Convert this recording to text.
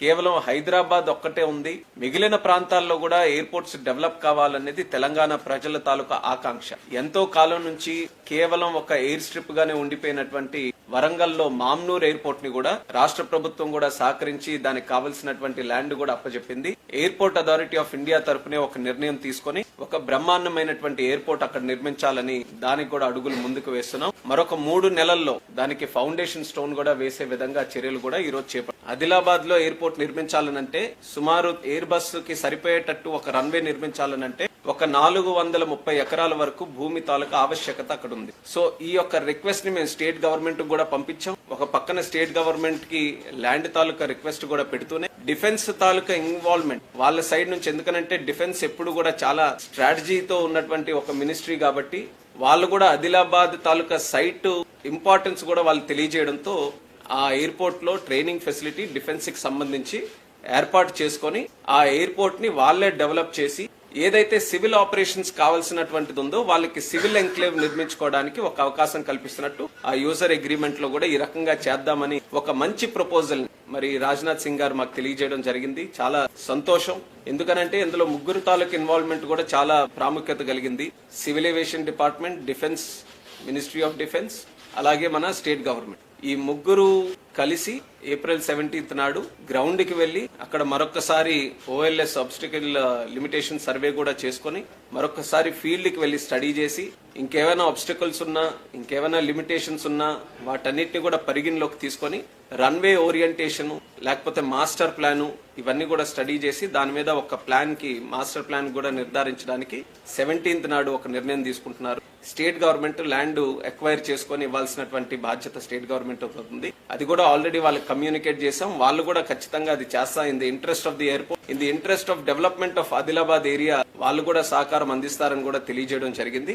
కేవలం హైదరాబాద్ ఒక్కటే ఉంది. మిగిలిన ప్రాంతాల్లో కూడా ఎయిర్పోర్ట్స్ డెవలప్ కావాలనేది తెలంగాణ ప్రజల తాలూకా ఆకాంక్ష. ఎంతో కాలం నుంచి కేవలం ఒక ఎయిర్ స్ట్రిప్ గానే ఉండిపోయినటువంటి వరంగల్లో మామ్నూర్ ఎయిర్పోర్ట్ ని కూడా రాష్ట్ర ప్రభుత్వం కూడా సహకరించి దానికి కావలసినటువంటి ల్యాండ్ కూడా అప్పచెప్పింది. ఎయిర్పోర్ట్ అథారిటీ ఆఫ్ ఇండియా తరపునే ఒక నిర్ణయం తీసుకుని ఒక బ్రహ్మాండమైనటువంటి ఎయిర్పోర్ట్ అక్కడ నిర్మించాలని దానికి కూడా అడుగులు ముందుకు వేస్తున్నాం. మరొక 3 నెలల్లో దానికి ఫౌండేషన్ స్టోన్ కూడా వేసే విధంగా చర్యలు కూడా ఈ రోజు చేపట్టాం. ఆదిలాబాద్ లో ఎయిర్పోర్ట్ నిర్మించాలనంటే సుమారు ఎయిర్ బస్ కి సరిపోయేటట్టు ఒక రన్వే నిర్మించాలనంటే ఒక 430 ఎకరాల వరకు భూమి తాలూకా ఆవశ్యకత అక్కడ ఉంది. సో ఈ యొక్క రిక్వెస్ట్ ని మేము స్టేట్ గవర్నమెంట్ కూడా పంపించాం. ఒక పక్కన స్టేట్ గవర్నమెంట్ కి ల్యాండ్ తాలూకా రిక్వెస్ట్ కూడా పెడుతూనే డిఫెన్స్ తాలూకా ఇన్వాల్వ్మెంట్ వాళ్ళ సైడ్ నుంచి, ఎందుకనంటే డిఫెన్స్ ఎప్పుడు కూడా చాలా స్ట్రాటజీతో ఉన్నటువంటి ఒక మినిస్ట్రీ కాబట్టి వాళ్ళు కూడా ఆదిలాబాద్ తాలూకా సైట్ ఇంపార్టెన్స్ కూడా వాళ్ళు తెలియజేయడంతో ఆ ఎయిర్పోర్ట్ లో ట్రైనింగ్ ఫెసిలిటీ డిఫెన్స్ కి సంబంధించి ఏర్పాటు చేసుకుని ఆ ఎయిర్పోర్ట్ ని వాళ్లే డెవలప్ చేసి ఏదైతే సివిల్ ఆపరేషన్స్ కావాల్సినటువంటిది ఉందో వాళ్ళకి సివిల్ ఎంక్లేవ్ నిర్మించుకోవడానికి ఒక అవకాశం కల్పిస్తున్నట్టు ఆ యూజర్ అగ్రిమెంట్ లో కూడా ఈ రకంగా చేద్దామని ఒక మంచి ప్రపోజల్ మరి రాజ్నాథ్ సింగ్ గారు మాకు తెలియజేయడం జరిగింది. చాలా సంతోషం. ఎందుకనంటే ఇందులో 3 తాలూకు ఇన్వాల్వ్మెంట్ కూడా చాలా ప్రాముఖ్యత కలిగింది. Civil aviation department, defence, ministry of defence, అలాగే మన స్టేట్ గవర్నమెంట్. ఈ 3 కలిసి ఏప్రిల్ 17 నాడు గ్రౌండ్ కి వెళ్లి అక్కడ మరొకసారి ఓఎల్ఎస్ ఆబ్స్టికల్ లిమిటేషన్ సర్వే కూడా చేసుకుని మరొకసారి ఫీల్డ్ కి వెళ్లి స్టడీ చేసి ఇంకేమైనా ఆబ్స్టికల్స్ ఉన్నా, ఇంకేమైనా లిమిటేషన్స్ ఉన్నా వాటన్నిటిని కూడా పరిగణలోకి తీసుకొని రన్వే ఓరియంటేషన్ లేకపోతే మాస్టర్ ప్లాన్ ఇవన్నీ కూడా స్టడీ చేసి దాని మీద ఒక ప్లాన్ కి మాస్టర్ ప్లాన్ కూడా నిర్ధారించడానికి 17 నాడు ఒక నిర్ణయం తీసుకుంటున్నారు. స్టేట్ గవర్నమెంట్ ల్యాండ్ ఎక్వైర్ చేసుకుని ఇవ్వాల్సినటువంటి బాధ్యత స్టేట్ గవర్నమెంట్ అవుతుంది. అది కూడా ఆల్రెడీ వాళ్ళకి కమ్యూనికేట్ చేసాం. వాళ్ళు కూడా ఖచ్చితంగా అది చేస్తా. In the interest of the airport, in the interest of development of Adilabad area వాళ్ళు కూడా సహకారం అందిస్తారని కూడా తెలియజేయడం జరిగింది.